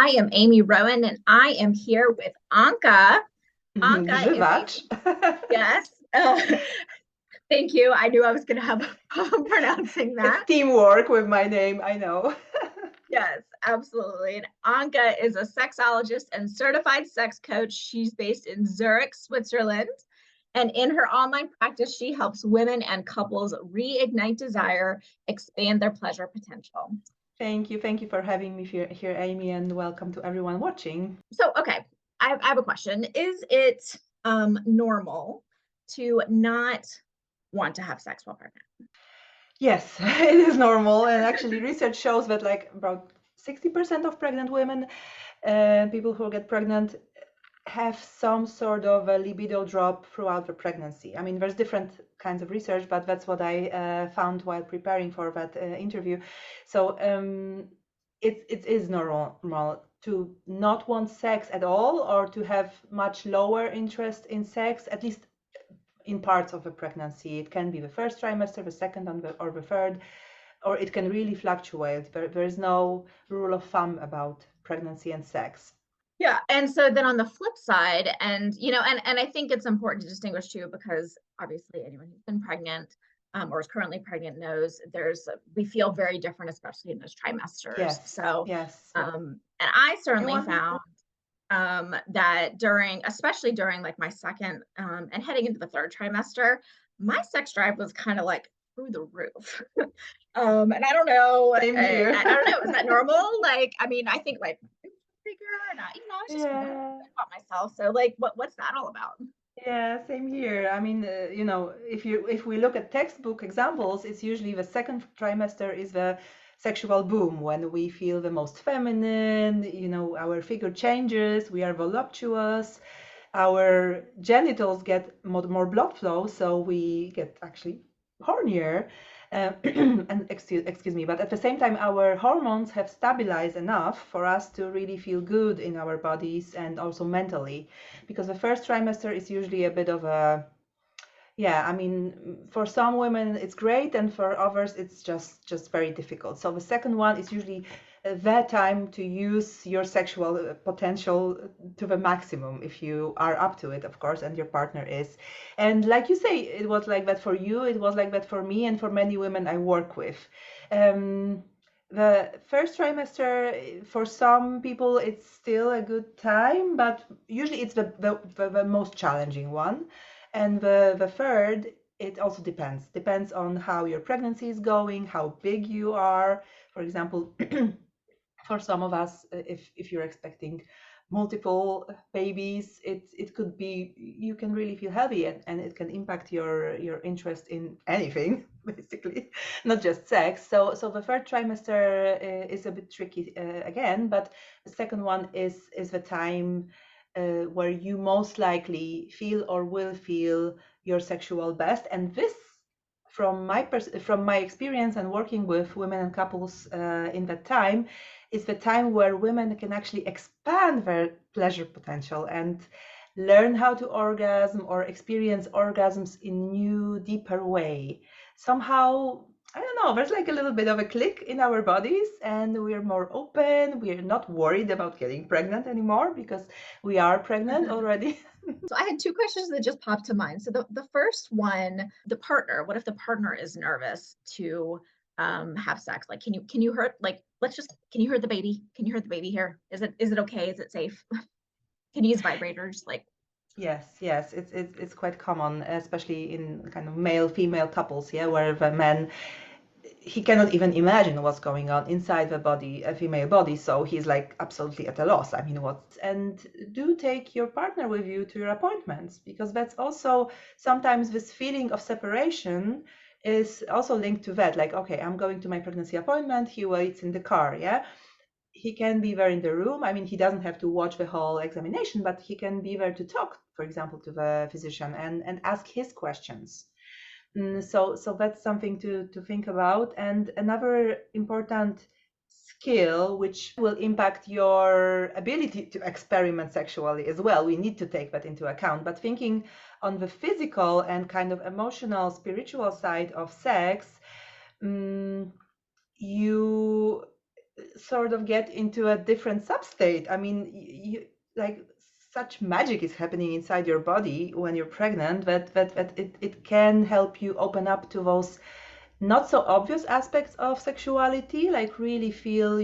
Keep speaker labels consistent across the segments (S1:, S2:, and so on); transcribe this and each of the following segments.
S1: I am Amy Rowan, and I am here with Anka. Anka is a
S2: Grzywacz.
S1: yes. Thank you. I knew I was going to have a problem pronouncing
S2: It's
S1: that.
S2: teamwork with my name, I know.
S1: Yes, absolutely. And Anka is a sexologist and certified sex coach. She's based in Zurich, Switzerland. And in her online practice, she helps women and couples reignite desire, expand their pleasure potential.
S2: Thank you. Thank you for having me here, Amy, and welcome to everyone watching.
S1: So, okay, I have a question. Is it normal to not want to have sex while pregnant?
S2: Yes, it is normal. And actually, research shows that like about 60% of pregnant women and people who get pregnant have some sort of a libido drop throughout the pregnancy. I mean, there's different kinds of research, but that's what I found while preparing for that interview. So it is normal to not want sex at all or to have much lower interest in sex, at least in parts of a pregnancy. It can be the first trimester, the second, or the third, or it can really fluctuate. There is no rule of thumb about pregnancy and sex.
S1: Yeah. And so then on the flip side, and and I think it's important to distinguish too, because obviously anyone who's been pregnant or is currently pregnant knows we feel very different, especially in those trimesters.
S2: Yes,
S1: So
S2: yes.
S1: and I
S2: Do you
S1: certainly
S2: want?
S1: found that especially during like my second and heading into the third trimester, my sex drive was kind of like through the roof. And I don't know,
S2: Same here.
S1: I don't know, is that normal? Like, I mean, I think like bigger and I was just feeling
S2: Yeah,
S1: good about myself. So like, what's that all about?
S2: yeah, same here. I mean, if we look at textbook examples, it's usually the second trimester is the sexual boom when we feel the most feminine, our figure changes, we are voluptuous, our genitals get more blood flow, so we get actually hornier. And excuse me, but at the same time, our hormones have stabilized enough for us to really feel good in our bodies and also mentally, because the first trimester is usually a bit of a, yeah, I mean, for some women it's great, and for others it's just very difficult. So the second one is usually the time to use your sexual potential to the maximum, if you are up to it, of course, and your partner is. And like you say, it was like that for you, it was like that for me, and for many women I work with. The first trimester, for some people, it's still a good time, but usually it's the most challenging one. And the third, it also depends on how your pregnancy is going, how big you are. For example, for some of us, if you're expecting multiple babies, it could be, you can really feel heavy, and it can impact your interest in anything, basically, not just sex. So the third trimester is a bit tricky again, but the second one is the time where you most likely feel or will feel your sexual best. And this, from my experience and working with women and couples in that time, is the time where women can actually expand their pleasure potential and learn how to orgasm or experience orgasms in new, deeper way. Somehow, I don't know, there's like a little bit of a click in our bodies, and we're more open. We're not worried about getting pregnant anymore because we are pregnant already.
S1: So I had two questions that just popped to mind. So the first one, the partner, what if the partner is nervous to have sex? Like, can you hurt, like, can you hurt the baby? Can you hurt the baby here? Is it okay? Is it safe? Can you use vibrators? Like,
S2: Yes, it's quite common, especially in kind of male-female couples, yeah, where the man, he cannot even imagine what's going on inside the body, a female body, so he's like absolutely at a loss. I mean, what? And do take your partner with you to your appointments, because that's also sometimes this feeling of separation is also linked to that. Like, okay, I'm going to my pregnancy appointment, he waits in the car, yeah. He can be there in the room. I mean, he doesn't have to watch the whole examination, but he can be there to talk, for example, to the physician and ask his questions. So that's something to think about. And another important skill, which will impact your ability to experiment sexually as well, we need to take that into account. But thinking on the physical and kind of emotional, spiritual side of sex, you sort of get into a different substate. I mean, you like such magic is happening inside your body when you're pregnant that it can help you open up to those not so obvious aspects of sexuality, like really feel,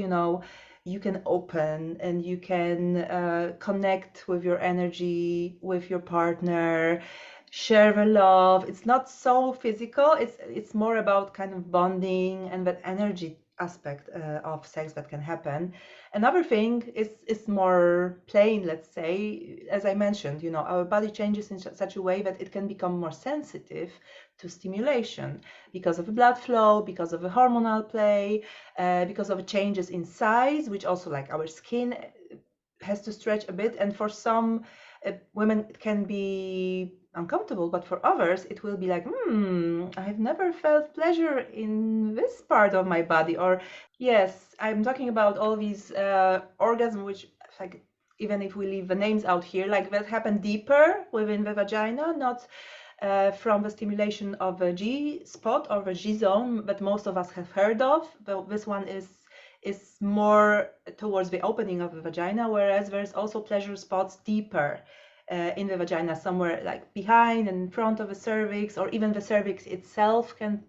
S2: you can open and you can connect with your energy, with your partner, share the love. It's not so physical. It's more about kind of bonding and that energy aspect of sex that can happen. Another thing is more plain, let's say, as I mentioned, our body changes in such a way that it can become more sensitive to stimulation because of the blood flow, because of the hormonal play, because of the changes in size, which also like our skin has to stretch a bit. And for some women, it can be uncomfortable, but for others, it will be like, I've never felt pleasure in this part of my body. Or, yes, I'm talking about all these orgasms, which, like, even if we leave the names out here, like that happen deeper within the vagina, not from the stimulation of a G spot or the G zone that most of us have heard of. This one is more towards the opening of the vagina, whereas there's also pleasure spots deeper in the vagina, somewhere like behind and in front of the cervix, or even the cervix itself can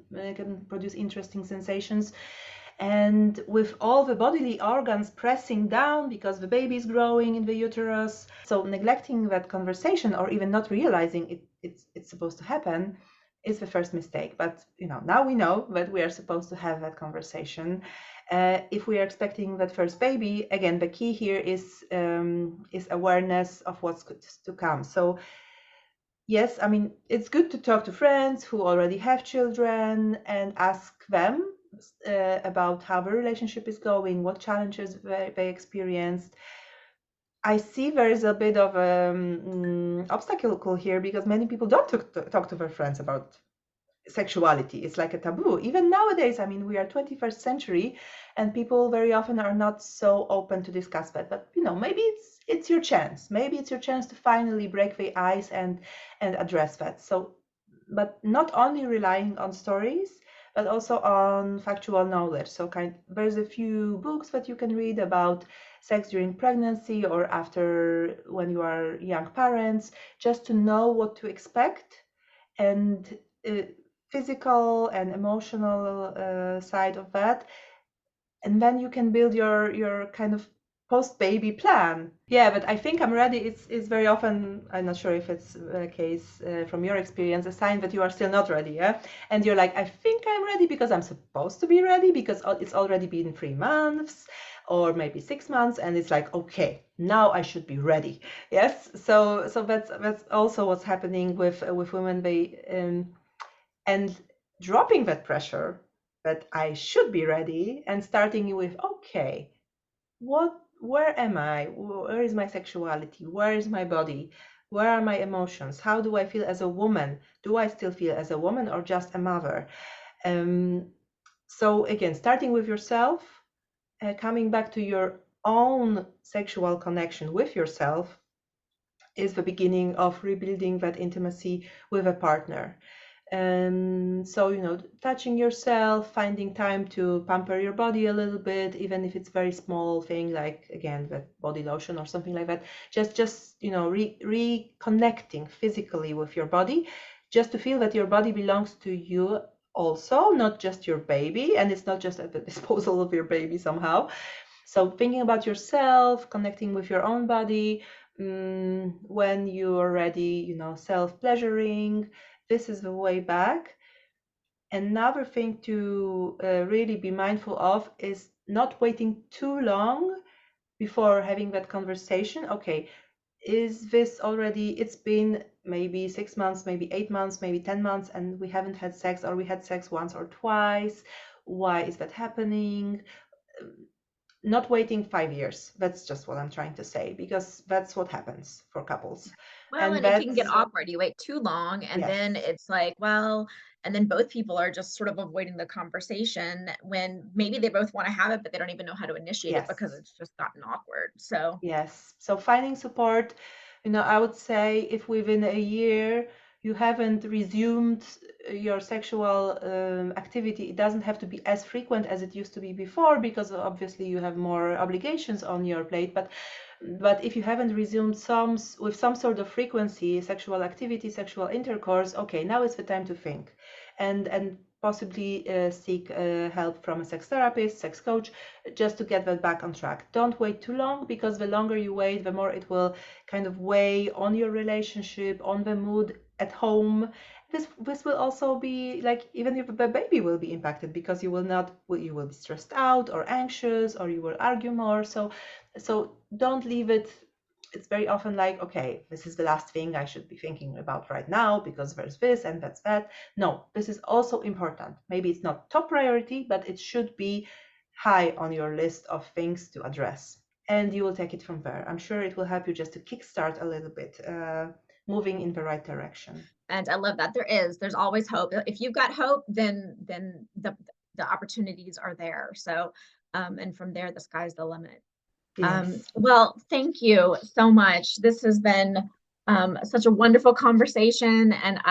S2: produce interesting sensations. And with all the bodily organs pressing down because the baby is growing in the uterus, so neglecting that conversation or even not realizing it's supposed to happen is the first mistake. But now we know that we are supposed to have that conversation. If we are expecting that first baby, again, the key here is awareness of what's to come. So yes, I mean, it's good to talk to friends who already have children and ask them about how the relationship is going, what challenges they experienced. I see there is a bit of obstacle here because many people don't talk to their friends about sexuality. It's like a taboo. Even nowadays, I mean, we are 21st century and people very often are not so open to discuss that. But, maybe it's your chance. Maybe it's your chance to finally break the ice and address that. So, but not only relying on stories, but also on factual knowledge. So there's a few books that you can read about sex during pregnancy or after when you are young parents, just to know what to expect and physical and emotional side of that. And then you can build your kind of post-baby plan. Yeah, but I think I'm ready. It's very often, I'm not sure if it's the case from your experience, a sign that you are still not ready, yeah? And you're like, I think I'm ready because I'm supposed to be ready because it's already been 3 months or maybe 6 months, and it's like, okay, now I should be ready. Yes, so that's also what's happening with women. And dropping that pressure that I should be ready and starting with, okay, where am I? Where is my sexuality? Where is my body? Where are my emotions? How do I feel as a woman? Do I still feel as a woman or just a mother? So again, starting with yourself, coming back to your own sexual connection with yourself is the beginning of rebuilding that intimacy with a partner. So, touching yourself, finding time to pamper your body a little bit, even if it's very small thing, like again, that body lotion or something like that. Just reconnecting physically with your body, just to feel that your body belongs to you also, not just your baby, and it's not just at the disposal of your baby somehow. So thinking about yourself, connecting with your own body, when you are ready, self-pleasuring, this is the way back. Another thing to really be mindful of is not waiting too long before having that conversation. Okay, is this already, it's been maybe 6 months, maybe 8 months, maybe 10 months, and we haven't had sex, or we had sex once or twice. Why is that happening? Not waiting 5 years. That's just what I'm trying to say, because that's what happens for couples.
S1: Well,
S2: And
S1: and it can get
S2: that's,
S1: awkward. You wait too long, and
S2: yes,
S1: then it's like, well, and then both people are just sort of avoiding the conversation when maybe they both want to have it, but they don't even know how to initiate it because
S2: yes,
S1: it's just gotten awkward. So,
S2: yes. So finding support, I would say if within a year you haven't resumed your sexual activity, it doesn't have to be as frequent as it used to be before, because obviously you have more obligations on your plate. But if you haven't resumed with some sort of frequency, sexual activity, sexual intercourse, okay, now is the time to think, and possibly seek help from a sex therapist, sex coach, just to get that back on track. Don't wait too long, because the longer you wait, the more it will kind of weigh on your relationship, on the mood at home. This will also be like, even if the baby will be impacted, because you will be stressed out or anxious, or you will argue more. So don't leave it. It's very often like, okay, this is the last thing I should be thinking about right now, because there's this and that's that. No, this is also important. Maybe it's not top priority, but it should be high on your list of things to address. And you will take it from there. I'm sure it will help you just to kickstart a little bit, moving in the right direction.
S1: And I love that. There's always hope. If you've got hope, then the opportunities are there. So, and from there, the sky's the limit.
S2: Yes.
S1: Well, thank you so much. This has been such a wonderful conversation. And,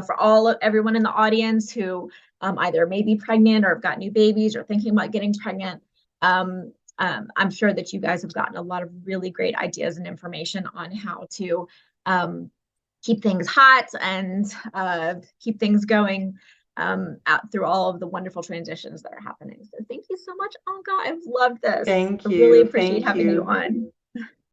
S1: for everyone in the audience who either may be pregnant or have got new babies or thinking about getting pregnant, I'm sure that you guys have gotten a lot of really great ideas and information on how to keep things hot and keep things going out through all of the wonderful transitions that are happening. So thank you so much, Anka. I've loved this.
S2: Thank
S1: I really
S2: you.
S1: appreciate
S2: Thank
S1: having you
S2: you.
S1: on.